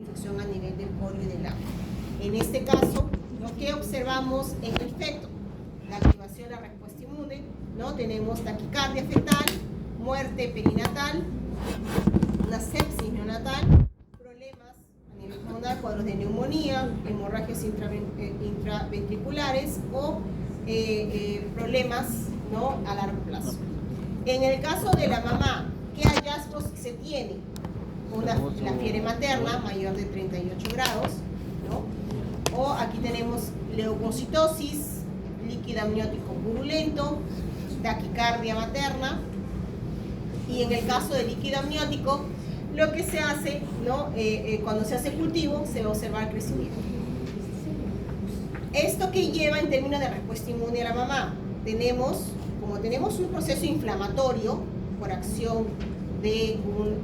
infección a nivel del corio y del agua. En este caso, lo que observamos en el feto, la activación de la respuesta inmune, ¿no? Tenemos taquicardia fetal, muerte perinatal, una sepsis neonatal, problemas a nivel pulmonar, cuadros de neumonía, hemorragias intraventriculares o problemas, ¿no?, a largo plazo. En el caso de la mamá, ¿qué hallazgos se tiene? La fiebre materna mayor de 38 grados, ¿no? O aquí tenemos leucocitosis, líquido amniótico purulento, taquicardia materna. Y en el caso del líquido amniótico, lo que se hace, ¿no?, cuando se hace cultivo, se va a observar crecimiento. ¿Esto que lleva en términos de respuesta inmune a la mamá? Como tenemos un proceso inflamatorio por acción de un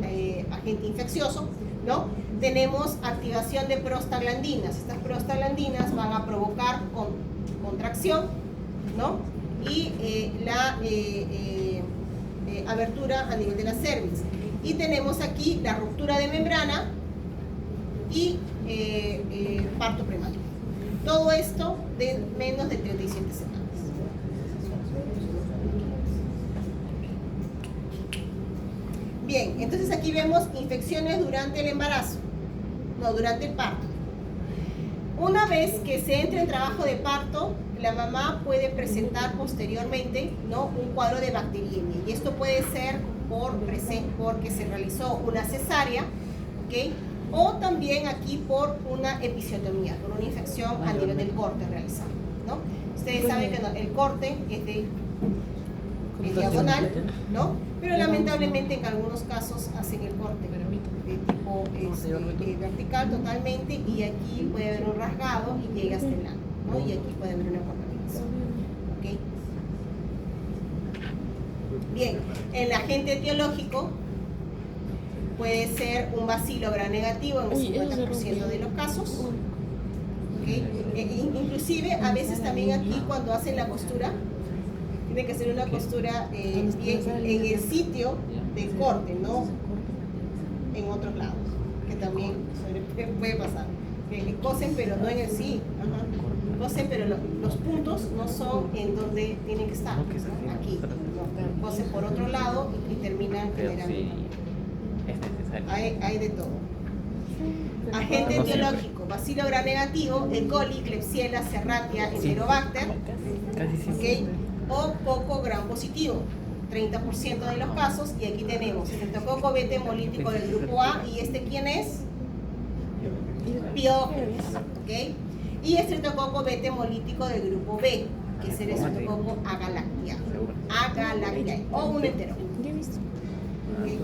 agente infeccioso, ¿no?, tenemos activación de prostaglandinas. Estas prostaglandinas van a provocar contracción, ¿no?, y la abertura a nivel de la cervix. Y tenemos aquí la ruptura de membrana y parto prematuro. Todo esto de menos de 37 semanas. Bien, entonces aquí vemos infecciones durante el embarazo, no, durante el parto. Una vez que se entra en trabajo de parto, la mamá puede presentar posteriormente, ¿no?, un cuadro de bacteriemia. Y esto puede ser porque se realizó una cesárea, ¿ok?, o también aquí por una episiotomía, por una infección a nivel del corte realizado, ¿no? Ustedes saben que el corte es de diagonal, ¿no?, pero lamentablemente en algunos casos hacen el corte de tipo vertical totalmente, y aquí puede haber un rasgado y llega hasta el ano, ¿no?, y aquí puede haber una contaminación, ¿ok? Bien, el agente etiológico puede ser un bacilo gram negativo en el 50% de los casos, ¿okay? Inclusive a veces también aquí cuando hacen la costura, tiene que ser una costura bien en el sitio del corte, no en otros lados, que también puede pasar. Que cosen pero no en el sí, cosen pero los puntos no son en donde tienen que estar, ¿no?, aquí, no, cosen por otro lado y terminan generando. Hay de todo. Agente etiológico, bacilo gram negativo, E. coli, Klebsiella, Serratia, Enterobacter, ¿okay?, o poco gram positivo, 30% de los casos. Y aquí tenemos estreptococo beta hemolítico del grupo A, y ¿quién es? Piógenes, ¿ok? Y estreptococo beta hemolítico del grupo B, que es el estreptococo agalactiae, o un enterócoco. ¿Okay?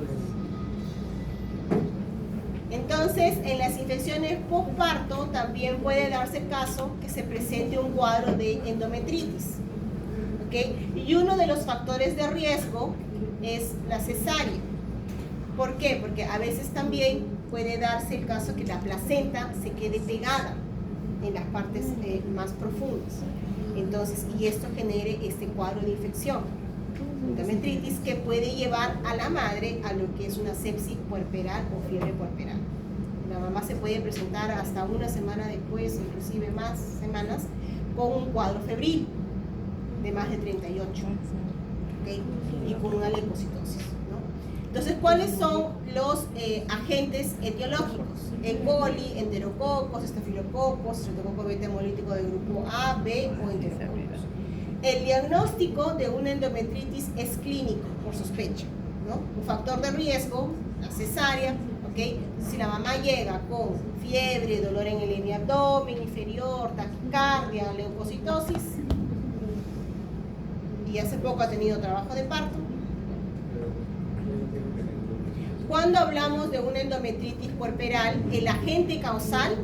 Entonces, en las infecciones postparto también puede darse el caso que se presente un cuadro de endometritis, ¿okay? Y uno de los factores de riesgo es la cesárea. ¿Por qué? Porque a veces también puede darse el caso que la placenta se quede pegada en las partes más profundas. Entonces, y esto genere este cuadro de infección, endometritis, que puede llevar a la madre a lo que es una sepsis puerperal o fiebre puerperal. La mamá se puede presentar hasta una semana después, inclusive más semanas, con un cuadro febril de más de 38, ¿okay?, y con una leucocitosis, ¿no? Entonces, ¿cuáles son los agentes etiológicos? E. coli, enterococos, estafilococos, estreptococo beta hemolítico del grupo A, B o enterococos. El diagnóstico de una endometritis es clínico, por sospecha, ¿no? Un factor de riesgo, la cesárea, ¿ok? Si la mamá llega con fiebre, dolor en el abdomen inferior, taquicardia, leucocitosis, y hace poco ha tenido trabajo de parto. Cuando hablamos de una endometritis puerperal, el agente causal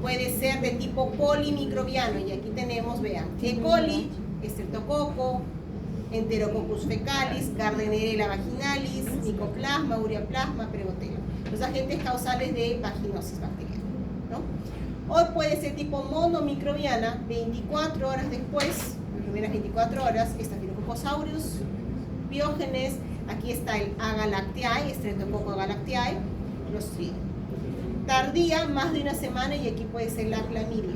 puede ser de tipo polimicrobiano, y aquí tenemos, vean, E. coli, estreptococo, Enterococcus fecalis, Gardnerella vaginalis, Mycoplasma, Ureaplasma, Prevotelio. Los agentes causales de vaginosis bacteriana, ¿no? O puede ser tipo monomicrobiana, 24 horas después, las primeras 24 horas, Staphylococcus aureus, Piógenes, aquí está el Agalactiae, Streptococcus agalactiae, Clostridium. Tardía, más de una semana, y aquí puede ser la clamidia.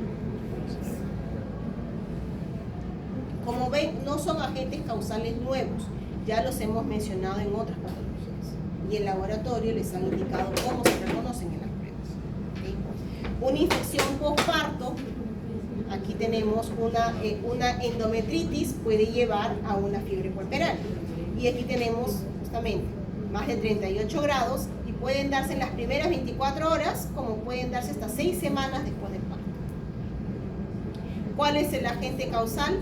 Como ven, no son agentes causales nuevos, ya los hemos mencionado en otras patologías. Y el laboratorio les ha indicado cómo se reconocen en las pruebas. ¿Okay? Una infección postparto, aquí tenemos una endometritis, puede llevar a una fiebre puerperal. Y aquí tenemos justamente más de 38 grados y pueden darse en las primeras 24 horas, como pueden darse hasta 6 semanas después del parto. ¿Cuál es el agente causal?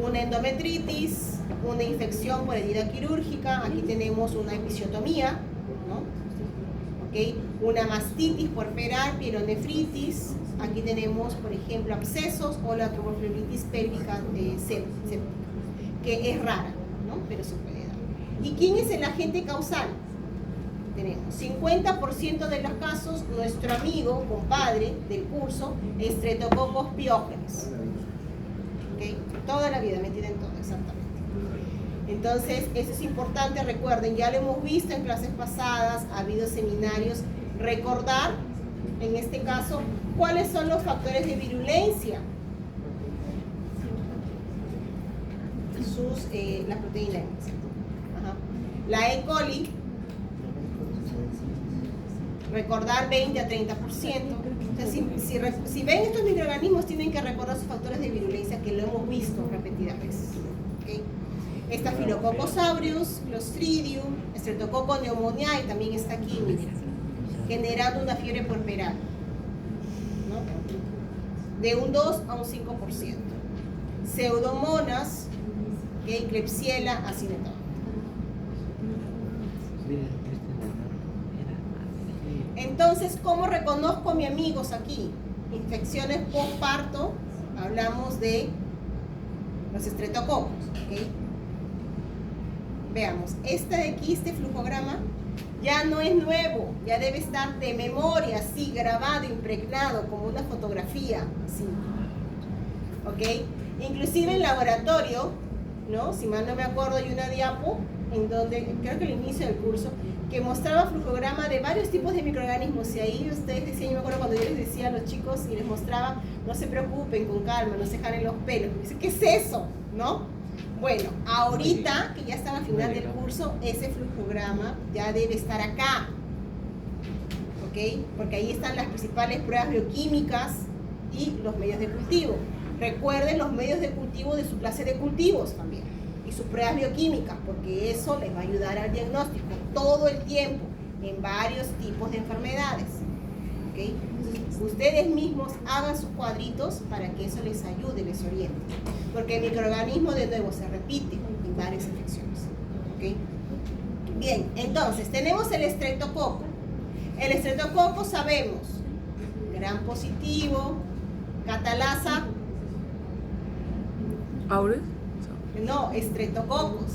Una endometritis, una infección por herida quirúrgica, aquí tenemos una episiotomía, ¿no? ¿Okay? Una mastitis puerperal, pielonefritis, aquí tenemos, por ejemplo, abscesos o la tromboflebitis pélvica séptica, que es rara, ¿no? Pero se puede dar. ¿Y quién es el agente causal? Tenemos 50% de los casos, nuestro amigo, compadre del curso, Streptococcus pyogenes. ¿Okay? Toda la vida metida en todo, exactamente. Entonces, eso es importante, recuerden, ya lo hemos visto en clases pasadas, ha habido seminarios, recordar, en este caso, cuáles son los factores de virulencia. La proteína M. Ajá. La E. coli, recordar 20 a 30%. Entonces, si ven estos microorganismos, tienen que recordar sus factores de virulencia, que lo hemos visto repetidas veces. ¿Okay? Staphylococcus aureus, Clostridium, Streptococcus pneumoniae, también está aquí, miren, generando una fiebre puerperal, ¿no? De un 2 a un 5%. Pseudomonas, ¿okay? Klebsiella acinetona. Entonces, ¿cómo reconozco a mis amigos aquí? Infecciones postparto, hablamos de los estreptococos, ¿okay? Veamos, este de aquí, este flujograma, ya no es nuevo, ya debe estar de memoria, así, grabado, impregnado, como una fotografía, así, ¿ok? Inclusive en laboratorio, ¿no? Si mal no me acuerdo, hay una diapo, en donde, creo que al inicio del curso, que mostraba flujograma de varios tipos de microorganismos, y ahí ustedes decían, yo me acuerdo cuando yo les decía a los chicos y les mostraba, no se preocupen, con calma, no se jalen los pelos, me dicen, ¿qué es eso? ¿No? Bueno, ahorita que ya están al final del curso, ese flujograma ya debe estar acá, ¿ok? Porque ahí están las principales pruebas bioquímicas y los medios de cultivo. Recuerden los medios de cultivo de su clase de cultivos también, y sus pruebas bioquímicas, porque eso les va a ayudar al diagnóstico todo el tiempo en varios tipos de enfermedades, ¿ok? Entonces, ustedes mismos hagan sus cuadritos para que eso les ayude, les oriente, porque el microorganismo de nuevo se repite en varias infecciones, ¿ok? Bien, entonces tenemos el estreptococo. El estreptococo sabemos, gram positivo, catalasa ¿Aureus? no, estreptococos.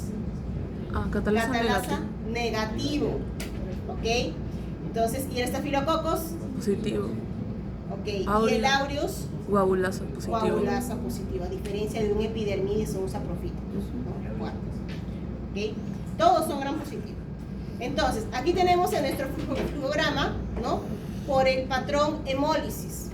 Catalasa negativo. ¿Ok? Entonces, ¿y el estafilococos? positivo. Ok. Aureus. ¿Y el aureus? Guabulasa positivo. Guabulasa positiva, a diferencia de un epidermidis o un saprofito. ¿No? Recuerden. ¿Ok? Todos son gram positivos. Entonces, aquí tenemos en nuestro flujograma, ¿no? Por el patrón hemólisis.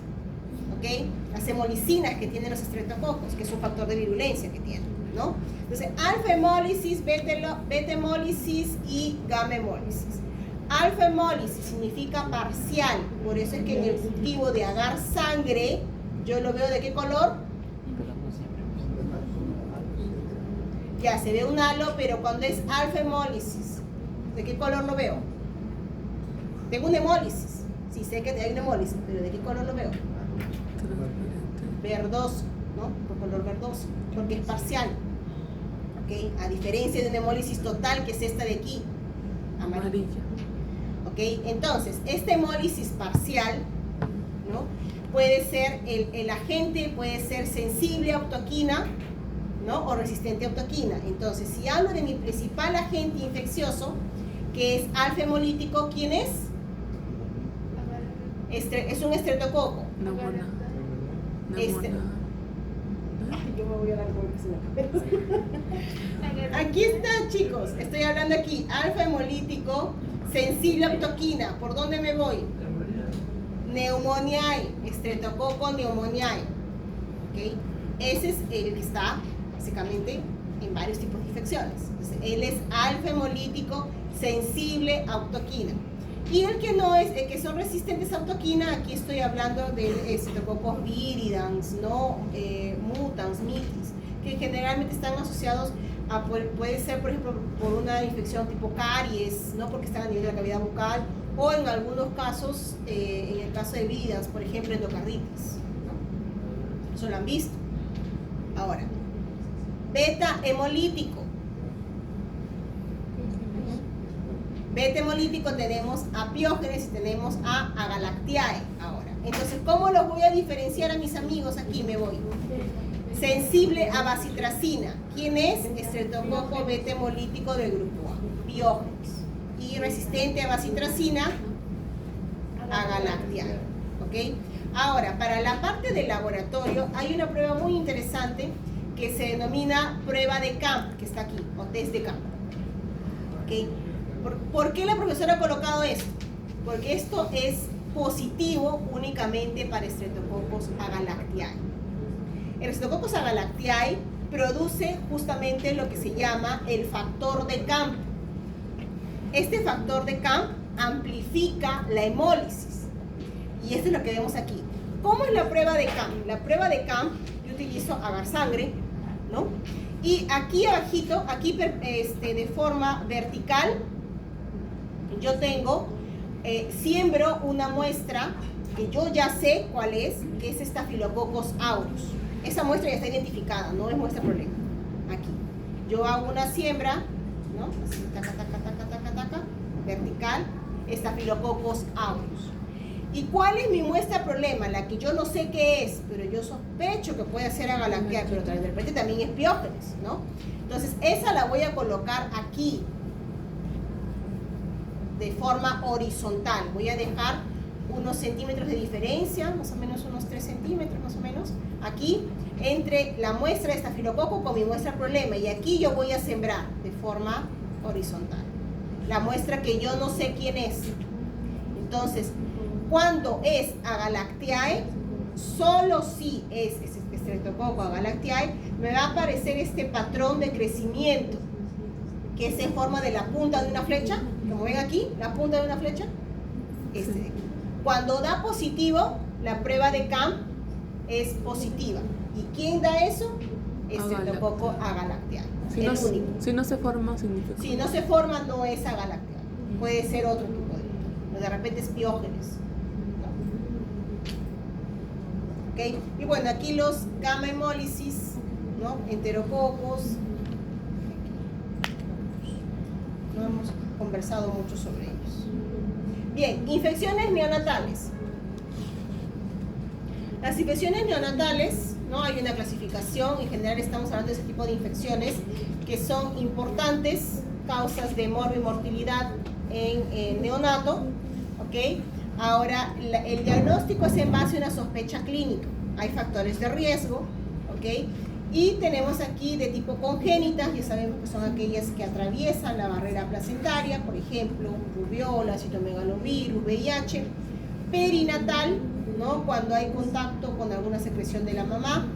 ¿Ok? Las hemolicinas que tienen los estreptococos, que es un factor de virulencia que tienen, ¿no? Entonces, alfa hemólisis, beta hemólisis y gamma hemólisis. Alfa hemólisis significa parcial, por eso es que en el cultivo de agar sangre, yo lo veo de qué color. Ya, se ve un halo, pero cuando es alfa hemólisis, ¿de qué color lo veo? Tengo una hemólisis, sí sé que hay una hemólisis, pero ¿de qué color lo veo? Verdoso, ¿no? Por color verdoso, porque es parcial. ¿Ok? A diferencia de una hemólisis total, que es esta de aquí, amarilla. ¿Ok? Entonces, esta hemólisis parcial, ¿no? Puede ser, el agente puede ser sensible a autoquina, ¿no? O resistente a autoquina. Entonces, si hablo de mi principal agente infeccioso, que es alfa hemolítico, ¿quién es? Es un estreptococo. Yo me voy a dar aquí está, chicos, estoy hablando aquí, alfa hemolítico, sensible a autoquina. ¿Por dónde me voy? Pneumoniae, Streptococcus pneumoniae. ¿Okay? Ese es el que está básicamente en varios tipos de infecciones. Entonces, él es alfa-hemolítico sensible a autoquina. Y el que no es, el que son resistentes a autoquina, aquí estoy hablando del Streptococcus viridans, ¿no? Mutans, mitis, que generalmente están asociados a, puede ser, por ejemplo, por una infección tipo caries, ¿no? Porque están a nivel de la cavidad bucal, o en algunos casos, en el caso de viridans, por ejemplo, endocarditis, ¿no? Eso lo han visto. Ahora, beta hemolítico. Beta hemolítico tenemos a Piógenes y tenemos a Agalactiae ahora. Entonces, ¿cómo los voy a diferenciar a mis amigos? Aquí me voy. Sensible a bacitracina. ¿Quién es? Streptococcus beta hemolítico del grupo A, Piógenes. Y resistente a bacitracina, Agalactiae. ¿Ok? Ahora, para la parte del laboratorio hay una prueba muy interesante que se denomina prueba de Camp, que está aquí, o test de Camp. ¿Ok? ¿Por qué la profesora ha colocado esto? Porque esto es positivo únicamente para Streptococcus agalactiae. El Streptococcus agalactiae produce justamente lo que se llama el factor de Camp. Este factor de Camp amplifica la hemólisis. Y esto es lo que vemos aquí. ¿Cómo es la prueba de Camp? La prueba de Camp, yo utilizo agar sangre, ¿no? Y aquí abajito, aquí de forma vertical, yo tengo, siembro una muestra que yo ya sé cuál es, que es Staphylococcus aureus. Esa muestra ya está identificada, no es muestra problema. Aquí. Yo hago una siembra, ¿no? Así, taca, taca, taca, taca, taca, vertical, Staphylococcus aureus. ¿Y cuál es mi muestra problema? La que yo no sé qué es, pero yo sospecho que puede ser agalactiae, pero de repente también es Piógenes, ¿no? Entonces, esa la voy a colocar aquí, de forma horizontal. Voy a dejar unos centímetros de diferencia, más o menos unos 3 centímetros más o menos, aquí, entre la muestra de estafilococo con mi muestra problema, y aquí yo voy a sembrar de forma horizontal la muestra que yo no sé quién es. Entonces, cuando es agalactiae, solo si es Streptococcus agalactiae, me va a aparecer este patrón de crecimiento, que es en forma de la punta de una flecha, como ven aquí, la punta de una flecha. Cuando da positivo, la prueba de Camp es positiva. ¿Y quién da eso? Streptococcus agalactiae. Si no, si no se forma, significa. Si no se forma, no es agalactiae. Puede ser otro tipo de repente es Piógenes. ¿Okay? Y bueno, aquí los gamma hemólisis, ¿no? Enterococos. No hemos conversado mucho sobre ellos. Bien, infecciones neonatales. Las infecciones neonatales, ¿no? Hay una clasificación, en general estamos hablando de ese tipo de infecciones que son importantes, causas de morbimortalidad en neonato, ¿ok? Ahora, el diagnóstico es en base a una sospecha clínica. Hay factores de riesgo, ¿ok? Y tenemos aquí de tipo congénitas, ya sabemos que son aquellas que atraviesan la barrera placentaria, por ejemplo, rubiola, citomegalovirus, VIH. Perinatal, ¿no? Cuando hay contacto con alguna secreción de la mamá,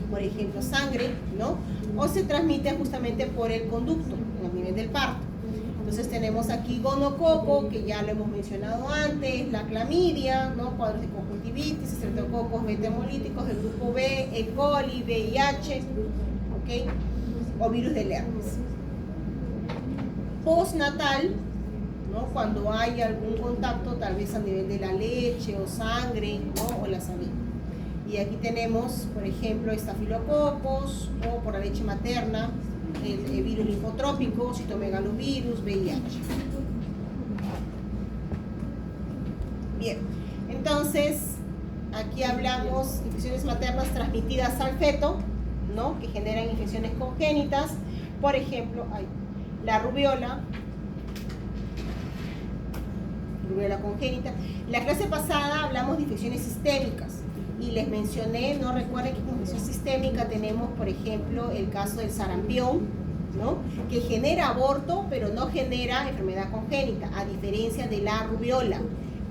por ejemplo, sangre, ¿no? O se transmite justamente por el conducto, a nivel del parto. Entonces tenemos aquí gonococo, que ya lo hemos mencionado antes, la clamidia, ¿no? Cuadros de conjuntivitis, Streptococcus beta hemolíticos del grupo B, E. coli, VIH, ¿ok? O virus del herpes. Postnatal, ¿no? Cuando hay algún contacto, tal vez a nivel de la leche o sangre, ¿no? O la saliva. Y aquí tenemos, por ejemplo, estafilococos o por la leche materna, el virus linfotrópico, citomegalovirus, VIH. Bien, entonces aquí hablamos de infecciones maternas transmitidas al feto, ¿no? Que generan infecciones congénitas, por ejemplo, la rubiola congénita. La clase pasada hablamos de infecciones sistémicas y les mencioné, no recuerden que como infección sistémica tenemos, por ejemplo, el caso del sarampión, ¿no? Que genera aborto, pero no genera enfermedad congénita, a diferencia de la rubiola,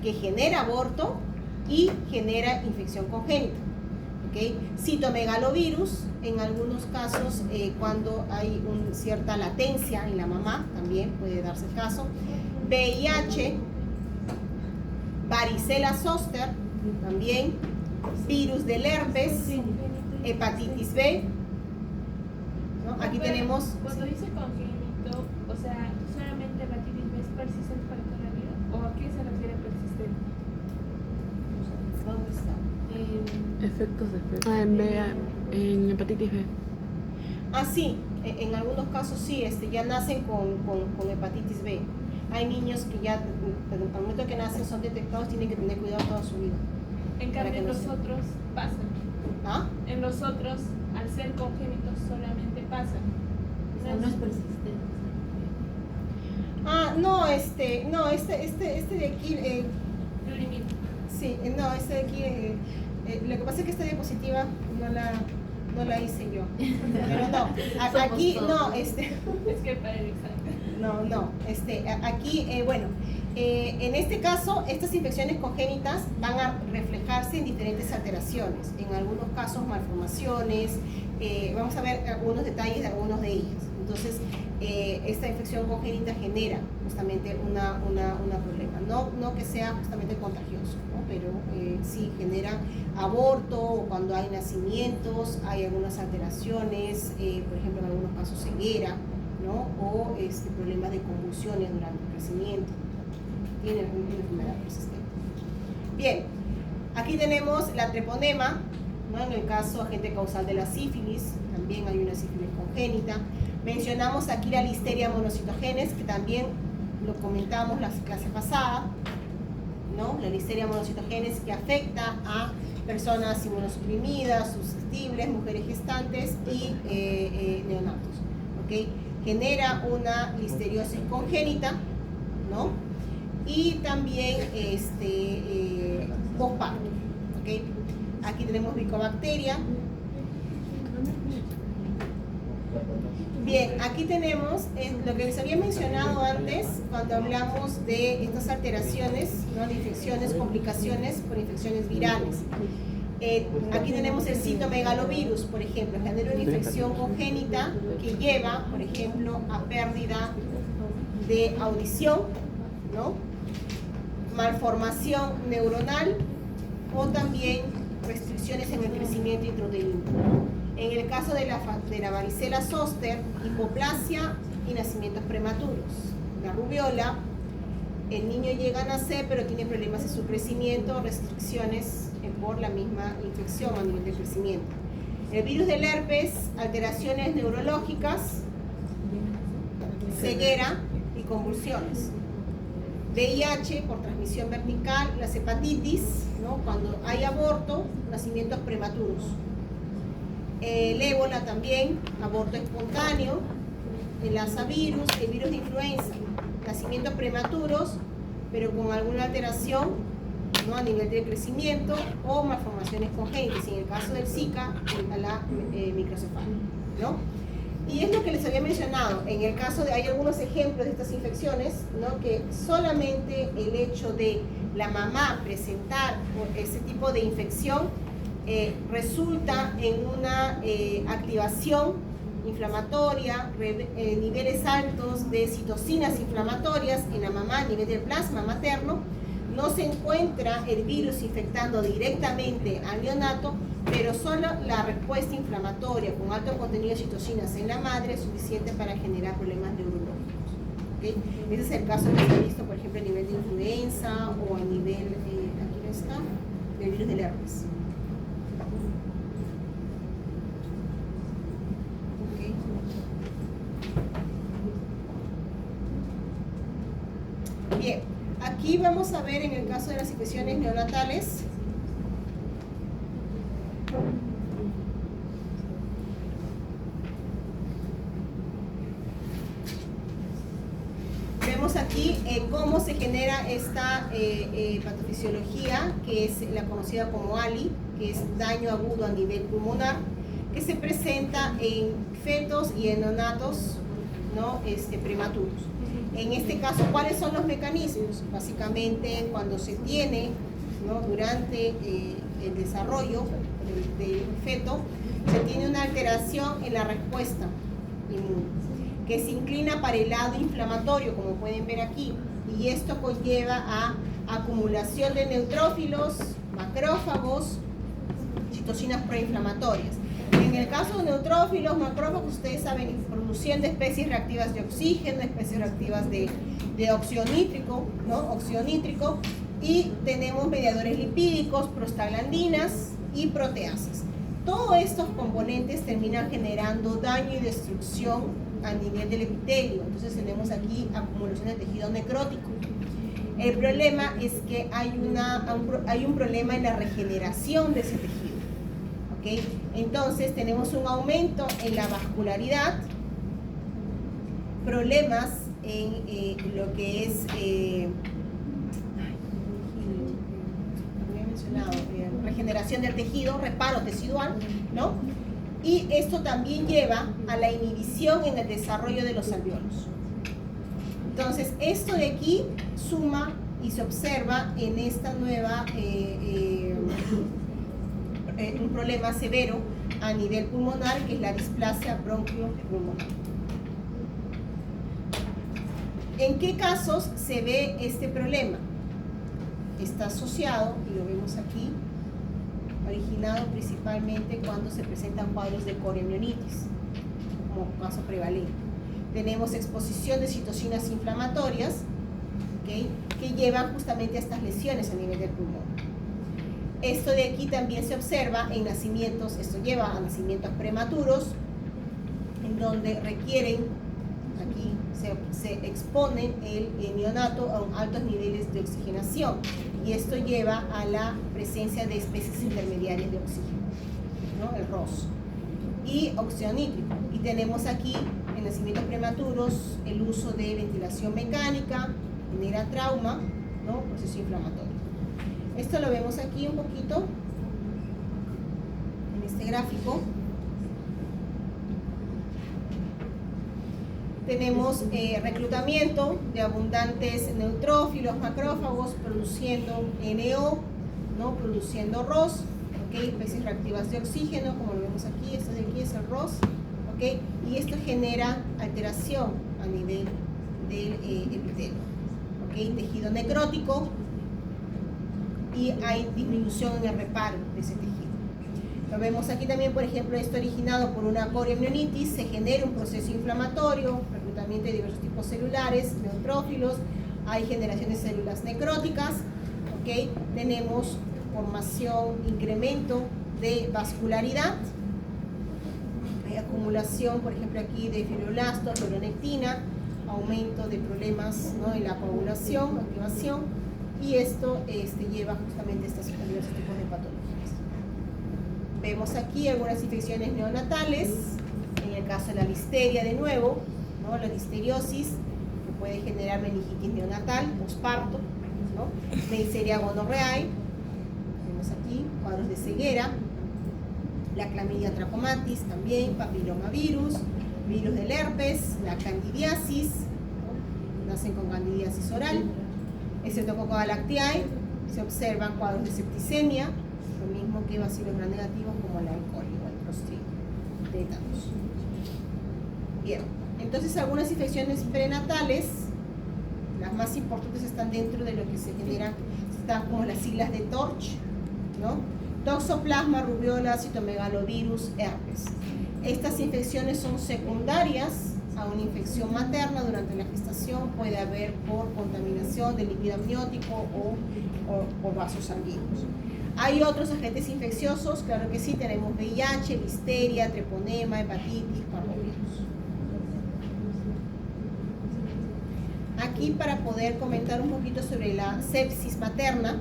que genera aborto y genera infección congénita. ¿Okay? Citomegalovirus, en algunos casos cuando hay cierta latencia en la mamá, también puede darse el caso. VIH, varicela zoster, también, virus del herpes, hepatitis B, ¿no? Aquí tenemos... Cuando dice congénito, o sea, ¿solamente hepatitis B es persistente para toda la vida? ¿O a qué se refiere persistente? ¿Dónde está? Efectos de en hepatitis B. Ah, sí, en algunos casos sí, ya nacen con hepatitis B. Hay niños que ya, al momento que nacen, son detectados, tienen que tener cuidado toda su vida. En cambio, en los otros pasan. ¿Ah? En los otros, al ser congénitos, solamente pasan. No es persistente. Ah, no, este de aquí, Lo limita. sí, no, este de aquí, lo que pasa es que esta diapositiva no la hice yo. Pero no, aquí, no, Es que para el examen. No, aquí, bueno, en este caso, estas infecciones congénitas van a reflejarse en diferentes alteraciones, en algunos casos malformaciones, vamos a ver algunos detalles de algunos de ellas. Entonces, esta infección congénita genera justamente un problema, no que sea justamente contagioso, ¿no? Pero sí genera aborto, o cuando hay nacimientos, hay algunas alteraciones, por ejemplo, en algunos casos ceguera, ¿no? O problemas de convulsiones durante el crecimiento. Tiene alguna enfermedad persistente. Bien, aquí tenemos la treponema, ¿no? En el caso agente causal de la sífilis, también hay una sífilis congénita. Mencionamos aquí la listeria monocitogenes, que también lo comentamos la clase pasada, ¿no? La listeria monocitogenes que afecta a personas inmunosuprimidas, susceptibles, mujeres gestantes y neonatos, ¿ok? Genera una listeriosis congénita, ¿no? Y también postparto, ¿ok? Aquí tenemos Mycobacteria. Bien, aquí tenemos lo que les había mencionado antes cuando hablamos de estas alteraciones, ¿no? De infecciones, complicaciones por infecciones virales. Aquí tenemos el citomegalovirus, por ejemplo, genera una infección congénita que lleva, por ejemplo, a pérdida de audición, ¿no? Malformación neuronal o también restricciones en el crecimiento intrauterino. En el caso de la varicela zoster, hipoplasia y nacimientos prematuros. La rubiola, el niño llega a nacer pero tiene problemas en su crecimiento, restricciones por la misma infección a nivel de crecimiento. El virus del herpes, alteraciones neurológicas, ceguera y convulsiones. VIH por transmisión vertical, las hepatitis, ¿no? Cuando hay aborto, nacimientos prematuros. El ébola también, aborto espontáneo, el asavirus, el virus de influenza, nacimientos prematuros, pero con alguna alteración, ¿no? A nivel de crecimiento o malformaciones congénitas, en el caso del Zika, la microcefalia, ¿no? Y es lo que les había mencionado, en el caso de, hay algunos ejemplos de estas infecciones, ¿no? Que solamente el hecho de la mamá presentar ese tipo de infección resulta en una activación inflamatoria, niveles altos de citocinas inflamatorias en la mamá a nivel del plasma materno. No se encuentra el virus infectando directamente al neonato, pero solo la respuesta inflamatoria con alto contenido de citocinas en la madre es suficiente para generar problemas neurológicos. ¿Okay? Ese es el caso que se ha visto, por ejemplo, a nivel de influenza o a nivel, aquí está, del virus del herpes. Okay. Bien, aquí vamos a ver en el caso de las infecciones neonatales. Vemos aquí cómo se genera esta patofisiología, que es la conocida como ALI, que es daño agudo a nivel pulmonar, que se presenta en fetos y en neonatos, ¿no? Prematuros. En este caso, ¿cuáles son los mecanismos? Básicamente, cuando se tiene, ¿no?, durante el desarrollo del feto, se tiene una alteración en la respuesta inmune, que se inclina para el lado inflamatorio, como pueden ver aquí, y esto conlleva a acumulación de neutrófilos, macrófagos, citocinas proinflamatorias. En el caso de neutrófilos, macrófagos, ustedes saben, producción de especies reactivas de oxígeno, especies reactivas de óxido nítrico, ¿no?, óxido nítrico, y tenemos mediadores lipídicos, prostaglandinas y proteasas. Todos estos componentes terminan generando daño y destrucción a nivel del epitelio. Entonces tenemos aquí acumulación de tejido necrótico. El problema es que hay un problema en la regeneración de ese tejido, ¿ok? Entonces tenemos un aumento en la vascularidad, problemas en lo que es regeneración del tejido, reparo tecidual, ¿no? Y esto también lleva a la inhibición en el desarrollo de los alvéolos. Entonces, esto de aquí suma y se observa en esta nueva, un problema severo a nivel pulmonar, que es la displasia bronquiopulmonar. ¿En qué casos se ve este problema? Está asociado, y lo vemos aquí, originado principalmente cuando se presentan cuadros de coriomionitis, como caso prevalente. Tenemos exposición de citocinas inflamatorias, ¿okay?, que llevan justamente a estas lesiones a nivel del pulmón. Esto de aquí también se observa en nacimientos, esto lleva a nacimientos prematuros, en donde requieren, aquí se expone el neonato a altos niveles de oxigenación, y esto lleva a la presencia de especies intermediarias de oxígeno, ¿no?, el ROS, y óxido nítrico. Y tenemos aquí, en nacimientos prematuros, el uso de ventilación mecánica, genera trauma, ¿no?, proceso inflamatorio. Esto lo vemos aquí un poquito, en este gráfico. Tenemos reclutamiento de abundantes neutrófilos, macrófagos, produciendo NO, ¿no?, produciendo ROS, ¿okay?, especies reactivas de oxígeno, como lo vemos aquí. Esto de aquí es el ROS, ¿okay?, y esto genera alteración a nivel del epitelio, ¿okay?, tejido necrótico, y hay disminución en el reparo de ese tejido. Lo vemos aquí también, por ejemplo, esto originado por una coriomionitis, se genera un proceso inflamatorio, reclutamiento de diversos tipos celulares, neutrófilos, hay generación de células necróticas, ¿okay?, tenemos formación, incremento de vascularidad, hay acumulación, por ejemplo, aquí de fibroblastos, fibronectina, aumento de problemas, ¿no?, en la coagulación, activación, y esto lleva justamente a estos diversos tipos de patologías. Vemos aquí algunas infecciones neonatales, en el caso de la listeria de nuevo, ¿no?, la listeriosis, que puede generar meningitis neonatal, posparto, ¿no?, Neisseria gonorrhoeae, vemos aquí cuadros de ceguera, la clamidia trachomatis también, papilomavirus, virus del herpes, la candidiasis, ¿no?, nacen con candidiasis oral, Streptococcus lacteae, se observan cuadros de septicemia, lo mismo que bacilos gram negativos como el alcohol o el clostridio, tétanos. Bien, entonces algunas infecciones prenatales, las más importantes están dentro de lo que se genera, están como las siglas de TORCH, ¿no?, Toxoplasma, rubiola, citomegalovirus, herpes. Estas infecciones son secundarias a una infección materna durante la gestación, puede haber por contaminación de líquido amniótico o por vasos sanguíneos. Hay otros agentes infecciosos, claro que sí, tenemos VIH, listeria, treponema, hepatitis, parvovirus. Aquí, para poder comentar un poquito sobre la sepsis materna,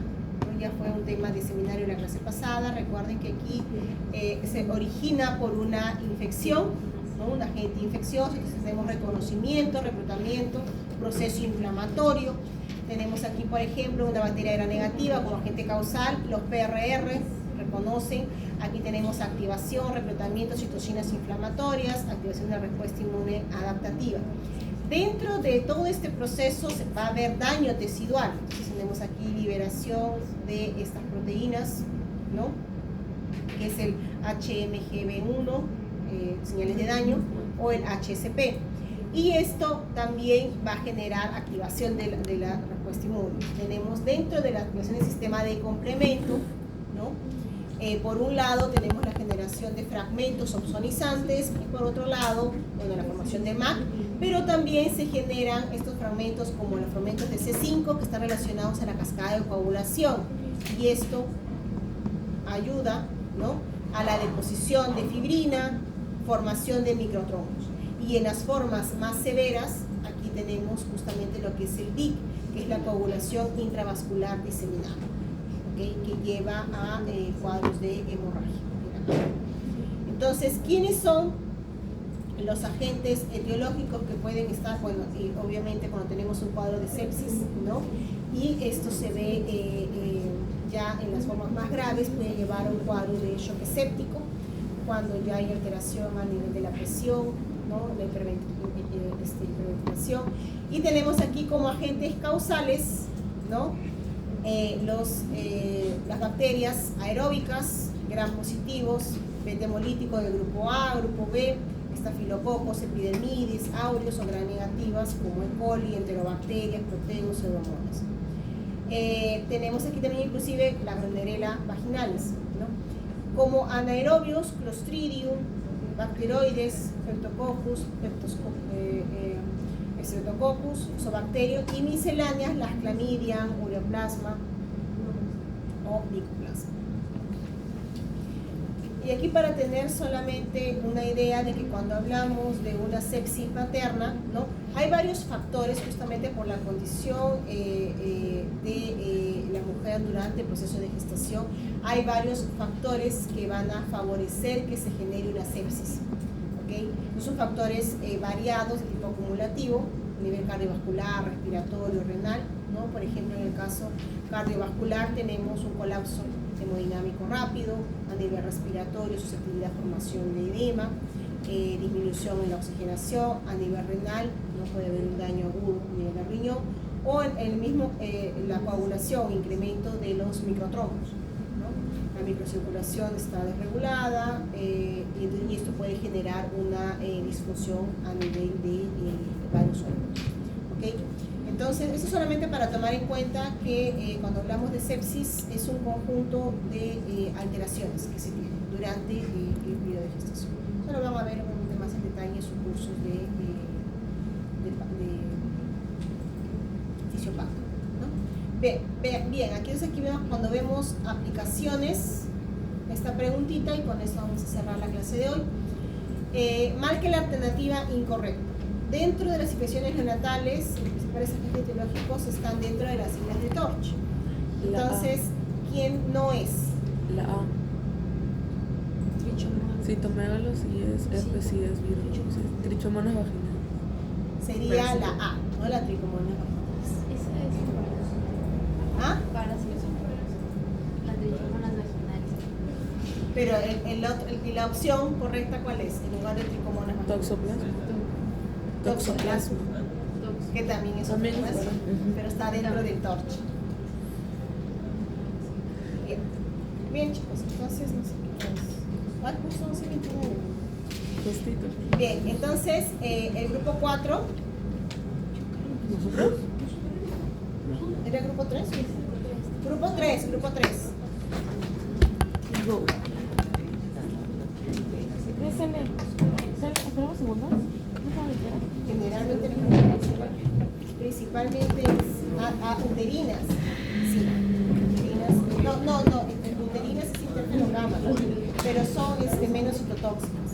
ya fue un tema de seminario de la clase pasada, recuerden que aquí se origina por una infección, ¿no?, un agente infeccioso, entonces tenemos reconocimiento, reclutamiento, proceso inflamatorio. Tenemos aquí, por ejemplo, una bacteria gram negativa como agente causal, los PRR reconocen. Aquí tenemos activación, reclutamiento, citocinas inflamatorias, activación de la respuesta inmune adaptativa. Dentro de todo este proceso se va a haber daño tecidual. Entonces tenemos aquí liberación de estas proteínas, ¿no? Que es el HMGB1, señales de daño, o el HSP. Y esto también va a generar activación de la respuesta inmune. Tenemos dentro de la activación del sistema de complemento, ¿no? Por un lado tenemos la generación de fragmentos opsonizantes y por otro lado, bueno, la formación de MAC, pero también se generan estos fragmentos como los fragmentos de C5 que están relacionados a la cascada de coagulación, y esto ayuda, ¿no?, a la deposición de fibrina, formación de microtrombos. Y en las formas más severas, aquí tenemos justamente lo que es el DIC, que es la coagulación intravascular diseminada, ¿okay?, que lleva a cuadros de hemorragia. Entonces, ¿quiénes son los agentes etiológicos que pueden estar? Bueno, y obviamente cuando tenemos un cuadro de sepsis, ¿no?, y esto se ve ya en las formas más graves, puede llevar a un cuadro de shock séptico, cuando ya hay alteración a nivel de la presión, ¿no?, la hiperventilación. Y tenemos aquí como agentes causales, ¿no?, las bacterias aeróbicas, gram positivos, beta hemolítico del grupo A, grupo B, estafilococos, epidermidis, aureus o gram negativas como E. coli, enterobacterias, proteus, pseudomonas. Tenemos aquí también inclusive la Gardnerella vaginalis, ¿no?, como anaerobios, Clostridium, Bacteroides, Streptococcus, Streptococcus, Isobacterium, y misceláneas, las Clamidium, Ureaplasma o Mycoplasma. Y aquí para tener solamente una idea de que cuando hablamos de una sepsis materna, ¿no?, hay varios factores justamente por la condición de la mujer durante el proceso de gestación. Hay varios factores que van a favorecer que se genere una sepsis, ¿okay? Son factores variados de tipo acumulativo, a nivel cardiovascular, respiratorio, renal, ¿no? Por ejemplo, en el caso cardiovascular tenemos un colapso hemodinámico rápido, a nivel respiratorio, susceptibilidad a formación de edema, disminución en la oxigenación, a nivel renal, no puede haber un daño agudo a nivel de riñón, o en el mismo, la coagulación, incremento de los microtrombos, ¿no? La microcirculación está desregulada, y esto puede generar una disfunción a nivel de varios órganos, ¿okay? Entonces, eso solamente para tomar en cuenta que cuando hablamos de sepsis es un conjunto de alteraciones que se tienen durante el periodo de gestación. Eso lo vamos a ver obviamente más en detalle en sus cursos de fisiopatología, ¿no? Bien, aquí vemos cuando vemos aplicaciones, esta preguntita, y con esto vamos a cerrar la clase de hoy. Marque la alternativa incorrecta. Dentro de las infecciones neonatales, los principales agentes etiológicos están dentro de las siglas de Torch. Entonces, ¿quién no es? La A. Citomegalos y es herpes y es virus. Trichomonas vaginalis. Sería la A, no la tricomonas vaginalis. Esa es un ¿Ah? parásito. La trichomonas vaginalis. Pero y la opción correcta, ¿cuál es? En lugar de tricomonas vaginalis. Toxoplasma, que también es otra cosa, pero está dentro del Torch. Bien, bien, chicos, entonces no sé qué es. ¿Cuál curso 1129? Bien, entonces el grupo 4. ¿Nosotros? ¿Era el grupo 3? Grupo 3, grupo 3. Go. ¿Esperamos segundos? Generalmente principalmente uterinas, sí, uterinas, no, uterinas es interferograma, pero son menos citotóxicas.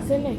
Cele.